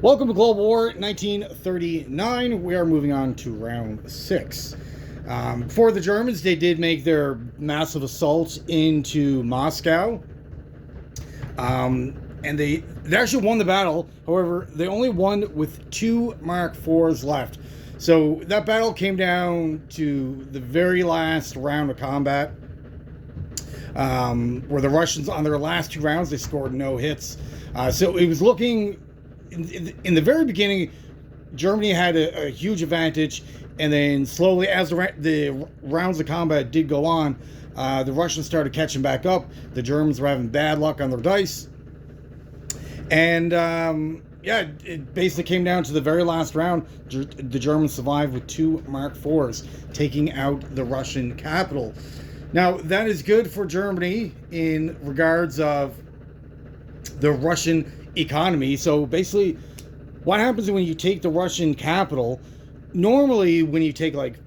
Welcome to Global War 1939. We are moving on to round 6. For the Germans, they did make their massive assault into Moscow. And they actually won the battle. However, they only won with 2 Mark IVs left. So that battle came down to the very last round of combat, where the Russians, on their last 2 rounds, they scored no hits. So it was looking, in the very beginning, Germany had a huge advantage, and then slowly, as the rounds of combat did go on, the Russians started catching back up. The Germans were having bad luck on their dice, and it basically came down to the very last round. The Germans survived with 2 Mark IVs, taking out the Russian capital. Now, that is good for Germany in regards of the Russian economy. So basically, what happens when you take the Russian capital? Normally, when you take like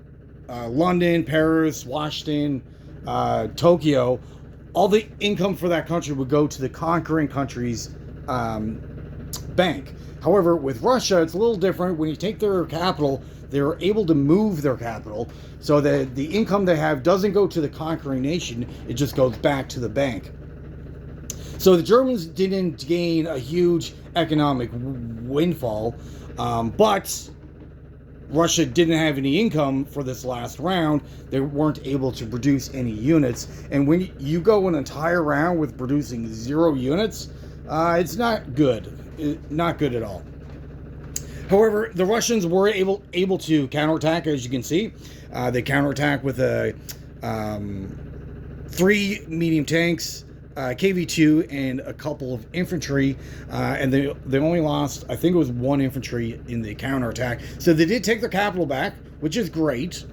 London, Paris, Washington, Tokyo, all the income for that country would go to the conquering country's bank. However, with Russia, it's a little different. When you take their capital, they're able to move their capital so that the income they have doesn't go to the conquering nation, it just goes back to the bank. So the Germans didn't gain a huge economic windfall, but Russia didn't have any income for this last round. They weren't able to produce any units. And when you go an entire round with producing 0 units, it's not good. Not good at all. However, the Russians were able to counterattack, as you can see. They counterattacked with 3 medium tanks, KV-2, and a couple of infantry, and they only lost, I think it was 1 infantry in the counterattack. So they did take their capital back, which is great.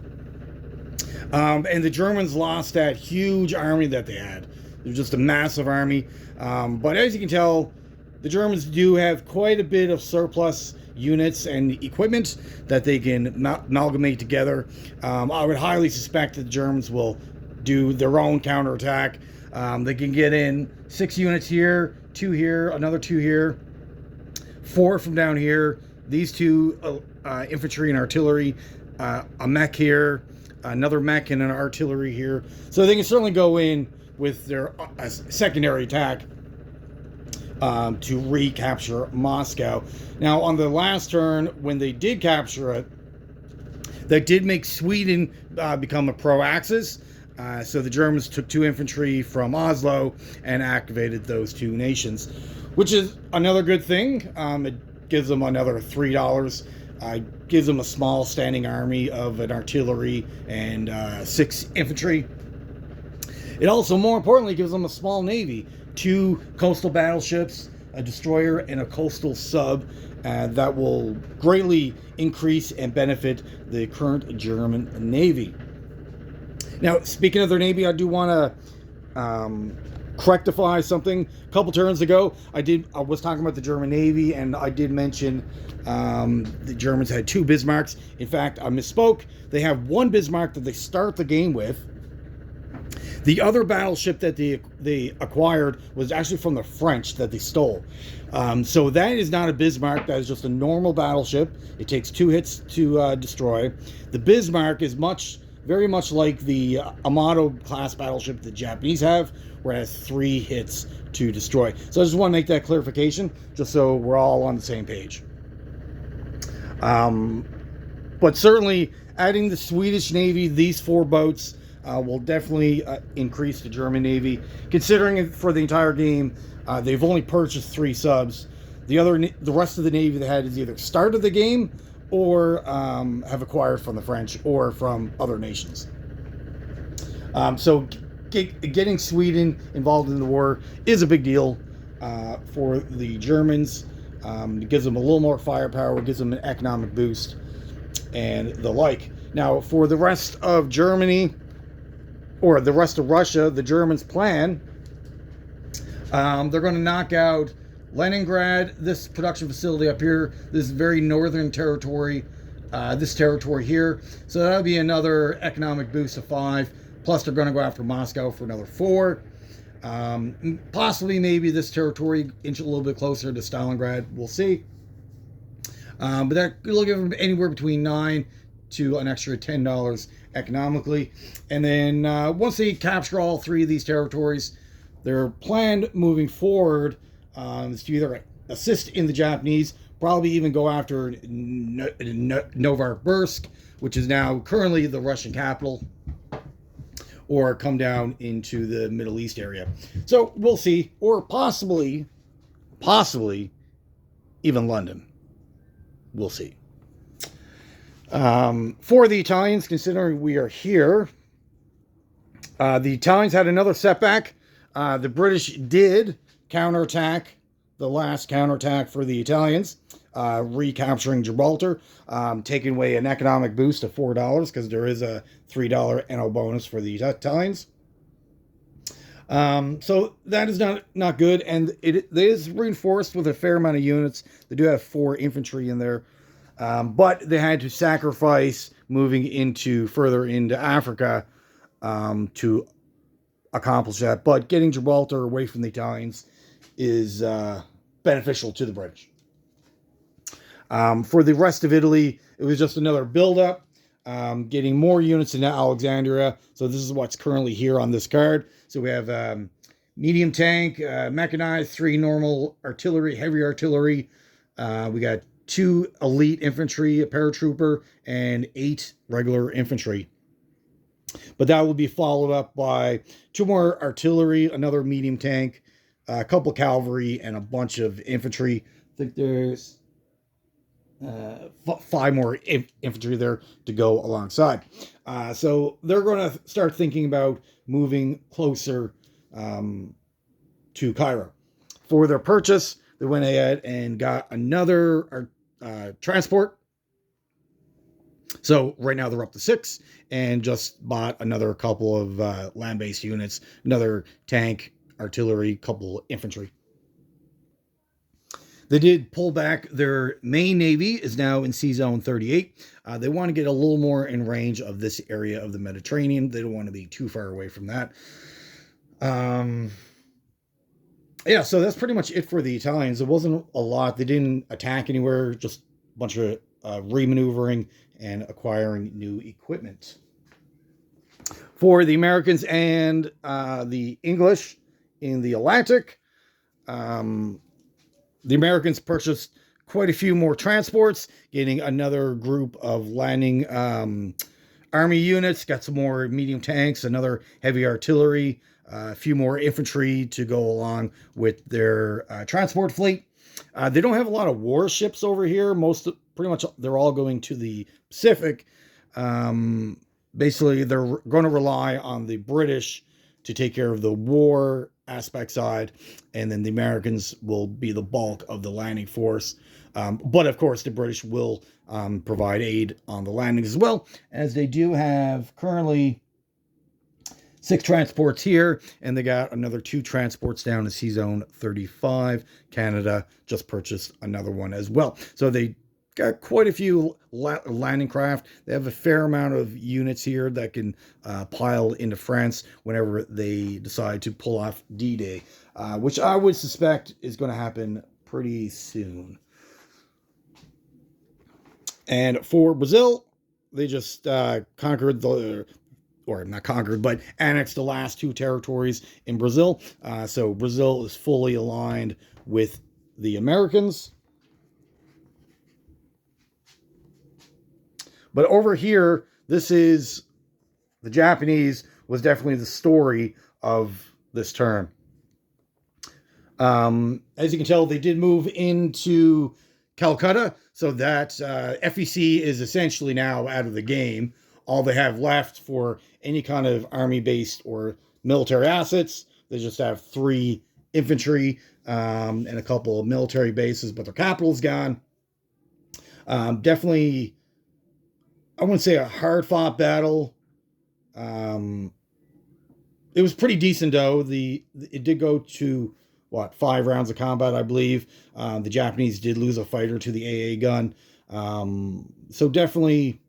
And the Germans lost that huge army that they had. It was just a massive army. But as you can tell, the Germans do have quite a bit of surplus units and equipment that they can amalgamate together. I would highly suspect that the Germans will do their own counterattack. They can get in 6 units here, 2 here, another 2 here, 4 from down here, these 2 infantry and artillery, a mech here, another mech and an artillery here. So they can certainly go in with their secondary attack to recapture Moscow. Now, on the last turn, when they did capture it, that did make Sweden become a pro-Axis. So the Germans took 2 infantry from Oslo and activated those 2 nations, which is another good thing. It gives them another $3. Gives them a small standing army of an artillery and 6 infantry. It also, more importantly, gives them a small navy, 2 coastal battleships, a destroyer, and a coastal sub that will greatly increase and benefit the current German Navy. Now, speaking of their Navy, I do want to rectify something. A couple turns ago, I was talking about the German Navy, and I did mention the Germans had 2 Bismarcks. In fact, I misspoke. They have 1 Bismarck that they start the game with. The other battleship that they acquired was actually from the French that they stole. So that is not a Bismarck. That is just a normal battleship. It takes 2 hits to destroy. The Bismarck is very much like the Amato class battleship the Japanese have, where it has 3 hits to destroy. So I just want to make that clarification, just so we're all on the same page. But certainly, adding the Swedish Navy, these 4 boats, will definitely increase the German Navy. Considering for the entire game, they've only purchased 3 subs. The rest of the Navy they had is either started the game or have acquired from the French or from other nations. So getting Sweden involved in the war is a big deal for the Germans. It gives them a little more firepower, it gives them an economic boost, and the like. Now, for the rest of Germany, or the rest of Russia, the Germans' plan, they're going to knock out Leningrad, this production facility up here, this very northern territory, this territory here. So that'll be another economic boost of 5. Plus, they're going to go after Moscow for another 4. Possibly, maybe this territory inch a little bit closer to Stalingrad. We'll see. But that will give them anywhere between 9 to an extra $10 economically. And then once they capture all three of these territories, their plan moving forward is to either assist in the Japanese, probably even go after Novosibirsk, which is now currently the Russian capital, or come down into the Middle East area. So we'll see, or possibly even London. We'll see. For the Italians, considering we are here, the Italians had another setback. The British did counterattack the last counterattack for the Italians, recapturing Gibraltar, taking away an economic boost of $4 because there is a $3 NO bonus for the Italians. So that is not good, and it is reinforced with a fair amount of units. They do have 4 infantry in there, but they had to sacrifice moving further into Africa to accomplish that. But getting Gibraltar away from the Italians is beneficial to the British. For the rest of Italy, it was just another build-up, getting more units into Alexandria. So this is what's currently here on this card. So we have medium tank, mechanized, 3 normal artillery, heavy artillery. We got 2 elite infantry, a paratrooper, and 8 regular infantry. But that will be followed up by 2 more artillery, another medium tank, a couple cavalry, and a bunch of infantry. I think there's 5 more infantry there to go alongside. So they're going to start thinking about moving closer to Cairo. For their purchase, they went ahead and got another transport. So right now they're up to 6, and just bought another couple of land-based units, another tank, artillery, couple infantry. They did pull back. Their main navy is now in Sea Zone 38. They want to get a little more in range of this area of the Mediterranean. They don't want to be too far away from that. Yeah, so that's pretty much it for the Italians. It wasn't a lot. They didn't attack anywhere, just a bunch of remaneuvering and acquiring new equipment. For the Americans and the English in the Atlantic, the Americans purchased quite a few more transports, getting another group of landing army units, got some more medium tanks, another heavy artillery, a few more infantry to go along with their transport fleet. They don't have a lot of warships over here. Pretty much, they're all going to the Pacific. Basically, they're going to rely on the British to take care of the war aspect side, and then the Americans will be the bulk of the landing force. But of course, the British will provide aid on the landings as well, as they do have currently 6 transports here, and they got another 2 transports down to Sea Zone 35. Canada just purchased another one as well. So they got quite a few landing craft. They have a fair amount of units here that can pile into France whenever they decide to pull off D-Day, which I would suspect is going to happen pretty soon. And for Brazil, they just conquered not conquered, but annexed the last 2 territories in Brazil. So Brazil is fully aligned with the Americans. But over here, this is the Japanese was definitely the story of this turn. As you can tell, they did move into Calcutta, so that FEC is essentially now out of the game. All they have left for any kind of army-based or military assets, they just have 3 infantry and a couple of military bases, but their capital's gone. Definitely, I wouldn't say a hard-fought battle. It was pretty decent, though. It did go to, 5 rounds of combat, I believe. The Japanese did lose a fighter to the AA gun. So definitely,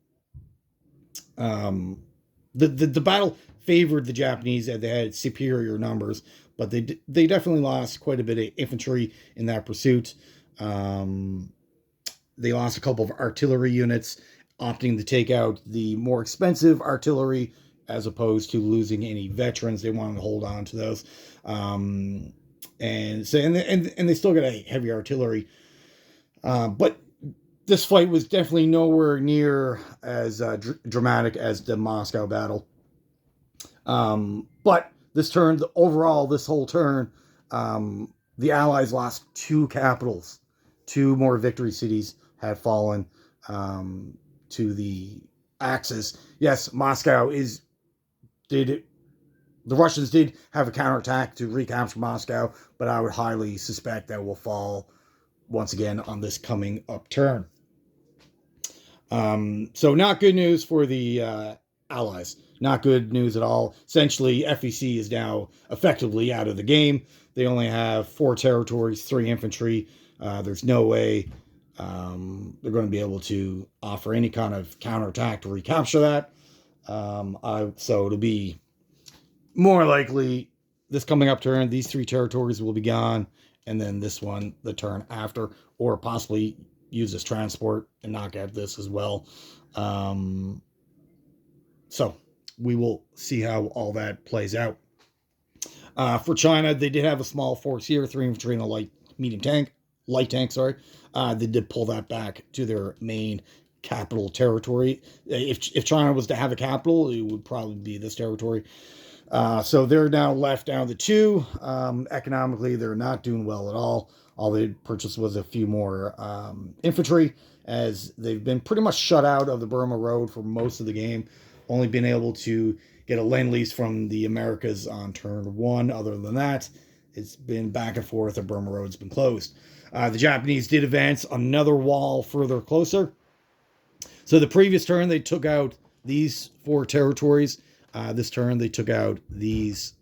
the battle favored the Japanese, and they had superior numbers, but they definitely lost quite a bit of infantry in that pursuit. they lost a couple of artillery units, opting to take out the more expensive artillery as opposed to losing any veterans. They wanted to hold on to those. And so and they still got a heavy artillery. But this fight was definitely nowhere near as dramatic as the Moscow battle. But this whole turn, the Allies lost 2 capitals. 2 more victory cities had fallen to the Axis. Yes, the Russians did have a counterattack to recapture Moscow, but I would highly suspect that will fall once again on this coming upturn. So not good news for the Allies. Not good news at all. Essentially, FEC is now effectively out of the game. They only have 4 territories, 3 infantry. There's no way they're going to be able to offer any kind of counterattack to recapture that. So it'll be more likely this coming upturn, these 3 territories will be gone, and then this one, the turn after, or possibly use as transport and knock out this as well. So we will see how all that plays out. For China, they did have a small force here, 3 infantry and a light tank. They did pull that back to their main capital territory. If China was to have a capital, it would probably be this territory. So they're now left down to 2. Economically, they're not doing well at all. All they purchased was a few more infantry, as they've been pretty much shut out of the Burma Road for most of the game. Only been able to get a lend-lease from the Americas on turn 1. Other than that, it's been back and forth. The Burma Road's been closed. The Japanese did advance another wall further closer. So the previous turn, they took out these 4 territories. This turn, they took out these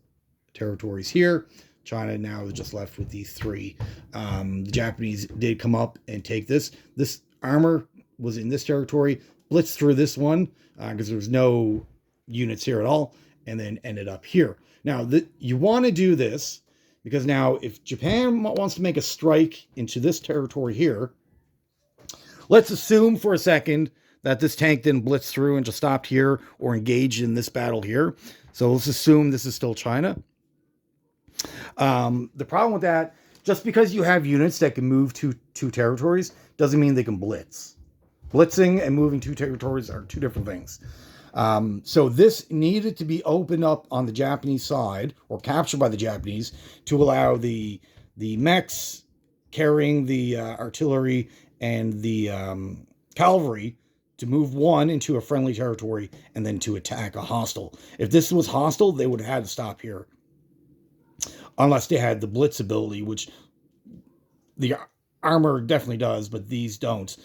territories here. China now is just left with these 3. The Japanese did come up and take this. This armor was in this territory, blitzed through this one because there was no units here at all, and then ended up here. Now, you want to do this because now if Japan wants to make a strike into this territory here, let's assume for a second that this tank didn't blitz through and just stopped here or engaged in this battle here. So let's assume this is still China. The problem with that, just because you have units that can move two territories doesn't mean they can blitz. Blitzing and moving 2 territories are 2 different things. So this needed to be opened up on the Japanese side or captured by the Japanese to allow the mechs carrying the artillery and the cavalry to move one into a friendly territory and then to attack a hostile. If this was hostile, they would have had to stop here. Unless they had the blitz ability, which the armor definitely does, but these don't.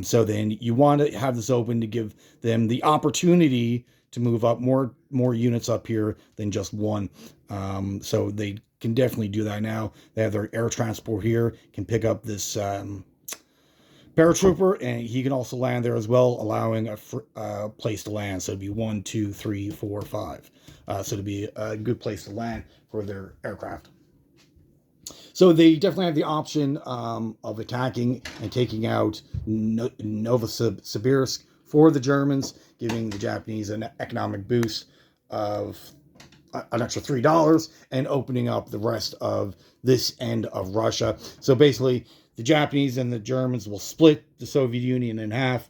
So then you want to have this open to give them the opportunity to move up more units up here than just one. So they can definitely do that now. They have their air transport here, can pick up this paratrooper, and he can also land there as well, allowing a place to land. So it'd be 1, 2, 3, 4, 5. So it'd be a good place to land for their aircraft. So they definitely have the option of attacking and taking out Novosibirsk for the Germans, giving the Japanese an economic boost of an extra $3 and opening up the rest of this end of Russia. So basically, the Japanese and the Germans will split the Soviet Union in half.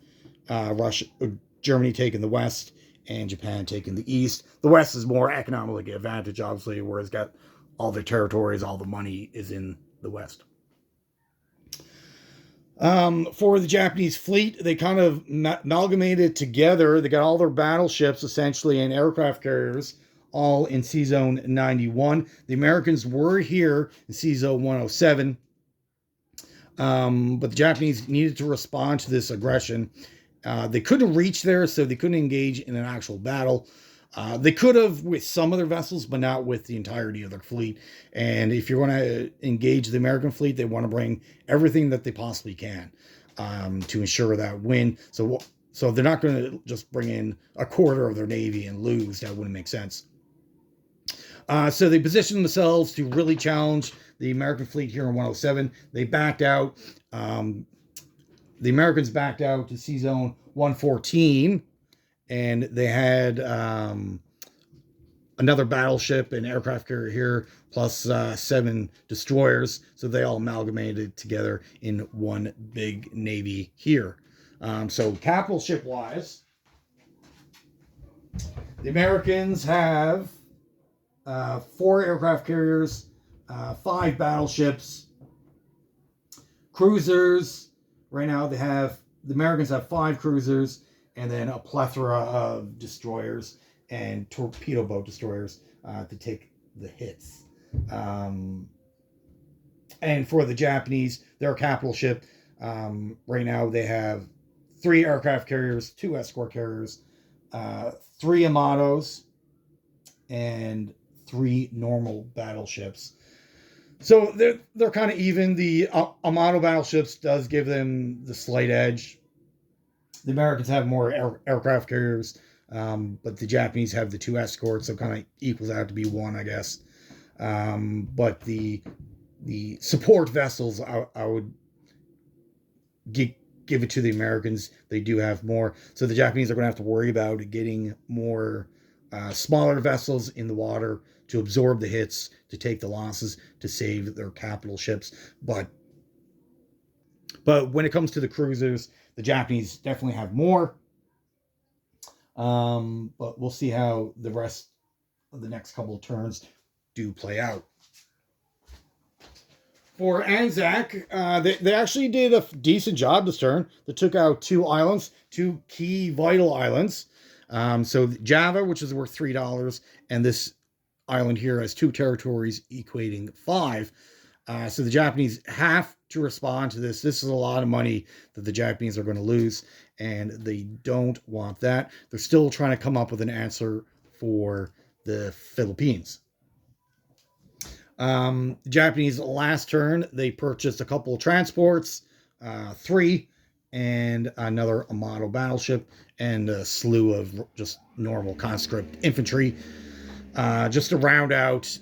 Germany taking the West and Japan taking the East. The West is more economically advantaged, obviously, where it's got all the territories, all the money is in the West. For the Japanese fleet, they kind of amalgamated together. They got all their battleships, essentially, and aircraft carriers, all in Sea Zone 91. The Americans were here in Sea Zone 107. But the Japanese needed to respond to this aggression. They couldn't reach there, so they couldn't engage in an actual battle. They could have with some of their vessels, but not with the entirety of their fleet. And if you're going to engage the American fleet, they want to bring everything that they possibly can to ensure that win. So they're not going to just bring in a quarter of their navy and lose. That wouldn't make sense. So they positioned themselves to really challenge the American fleet here in 107. They backed out. the Americans backed out to Sea Zone 114, and they had another battleship and aircraft carrier here, plus 7 destroyers. So they all amalgamated together in one big navy here. So capital ship wise, the Americans have 4 aircraft carriers, 5 battleships, cruisers. Right now, the Americans have 5 cruisers, and then a plethora of destroyers and torpedo boat destroyers to take the hits. And for the Japanese, their capital ship, right now they have 3 aircraft carriers, 2 escort carriers, 3 Yamatos, and 3 normal battleships. So they're kind of even. The Amato battleships does give them the slight edge. The Americans have more aircraft carriers, but the Japanese have the 2 escorts, so kind of equals out to be 1, I guess. But the support vessels, I would give it to the Americans. They do have more, so the Japanese are going to have to worry about getting more smaller vessels in the water to absorb the hits, to take the losses, to save their capital ships. But when it comes to the cruisers, the Japanese definitely have more. But we'll see how the rest of the next couple of turns do play out. For Anzac, they actually did a decent job this turn. They took out 2 islands, 2 key vital islands. So Java, which is worth $3, and this island here has 2 territories equating 5. So the Japanese have to respond to this. This is a lot of money that the Japanese are going to lose, and they don't want that. They're still trying to come up with an answer for the Philippines. Japanese last turn, they purchased a couple of transports, 3, and another Amato battleship, and a slew of just normal conscript infantry, just to round out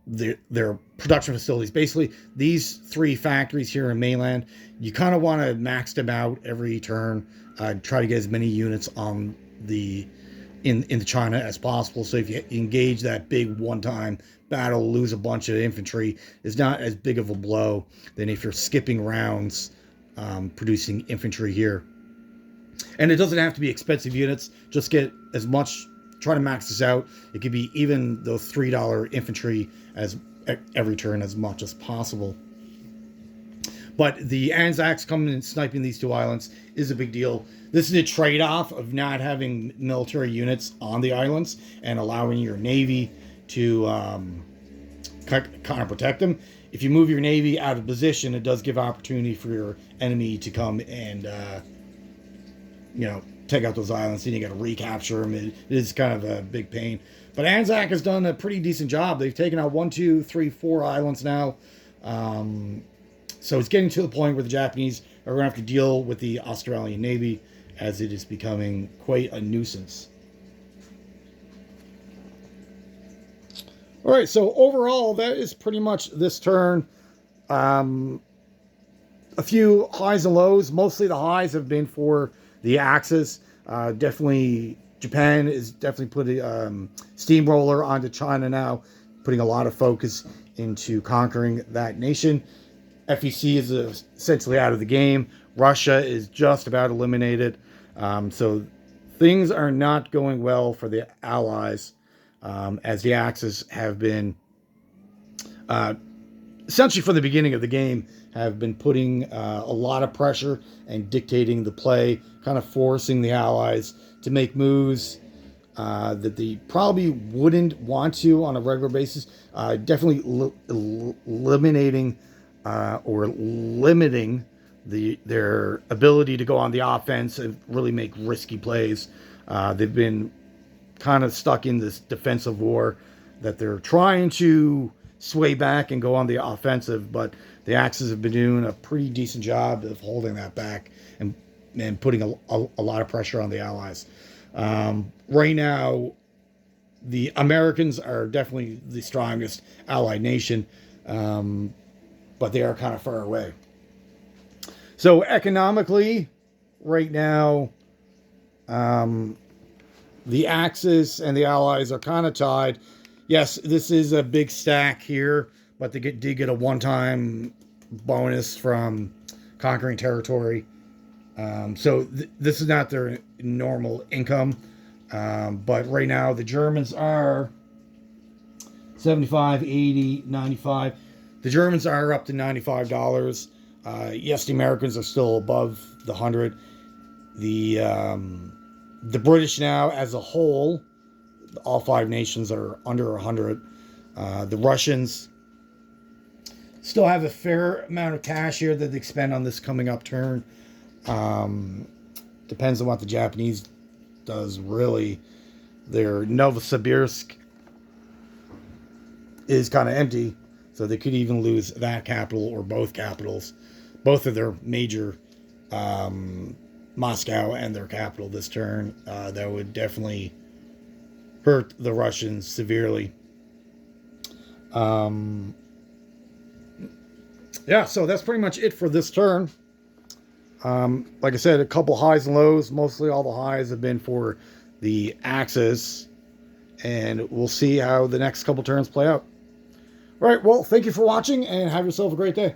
their production facilities. Basically, these 3 factories here in mainland, you kind of want to max them out every turn. Try to get as many units on into China as possible. So if you engage that big one-time battle, lose a bunch of infantry, is not as big of a blow than if you're skipping rounds producing infantry here. And it doesn't have to be expensive units. Just get as much. Try to max this out. It could be even those $3 infantry as every turn as much as possible. But the Anzacs coming and sniping these 2 islands is a big deal. This is a trade-off of not having military units on the islands and allowing your navy to kind of protect them. If you move your navy out of position, it does give opportunity for your enemy to come and take out those islands. Then you got to recapture them. It is kind of a big pain. But Anzac has done a pretty decent job. They've taken out 1, 2, 3, 4 islands now. So it's getting to the point where the Japanese are going to have to deal with the Australian Navy, as it is becoming quite a nuisance. All right, so overall, that is pretty much this turn. A few highs and lows. Mostly the highs have been for the Axis. Definitely, Japan is definitely putting steamroller onto China now, putting a lot of focus into conquering that nation. FEC is essentially out of the game. Russia is just about eliminated. So things are not going well for the Allies, as the Axis have been, essentially from the beginning of the game, have been putting a lot of pressure and dictating the play, kind of forcing the Allies to make moves that they probably wouldn't want to on a regular basis. Definitely eliminating or limiting their ability to go on the offense and really make risky plays. They've been kind of stuck in this defensive war that they're trying to sway back and go on the offensive, but the Axis have been doing a pretty decent job of holding that back and putting a lot of pressure on the Allies. Right now, the Americans are definitely the strongest allied nation, but they are kind of far away. So economically, right now, the Axis and the Allies are kind of tied. Yes, this is a big stack here, but they did get a one-time bonus from conquering territory. So this is not their normal income. But right now, the Germans are 75, 80, 95. The Germans are up to $95. Yes, the Americans are still above the 100. The British now, as a whole, all 5 nations are under 100. The Russians still have a fair amount of cash here that they spend on this coming up turn. Depends on what the Japanese does, really. Their Novosibirsk is kind of empty, so they could even lose that capital or both capitals. Both of their major, Moscow and their capital this turn. That would definitely hurt the Russians severely. Yeah, so that's pretty much it for this turn. Like I said, a couple highs and lows. Mostly all the highs have been for the Axis. And we'll see how the next couple turns play out. All right, well, thank you for watching and have yourself a great day.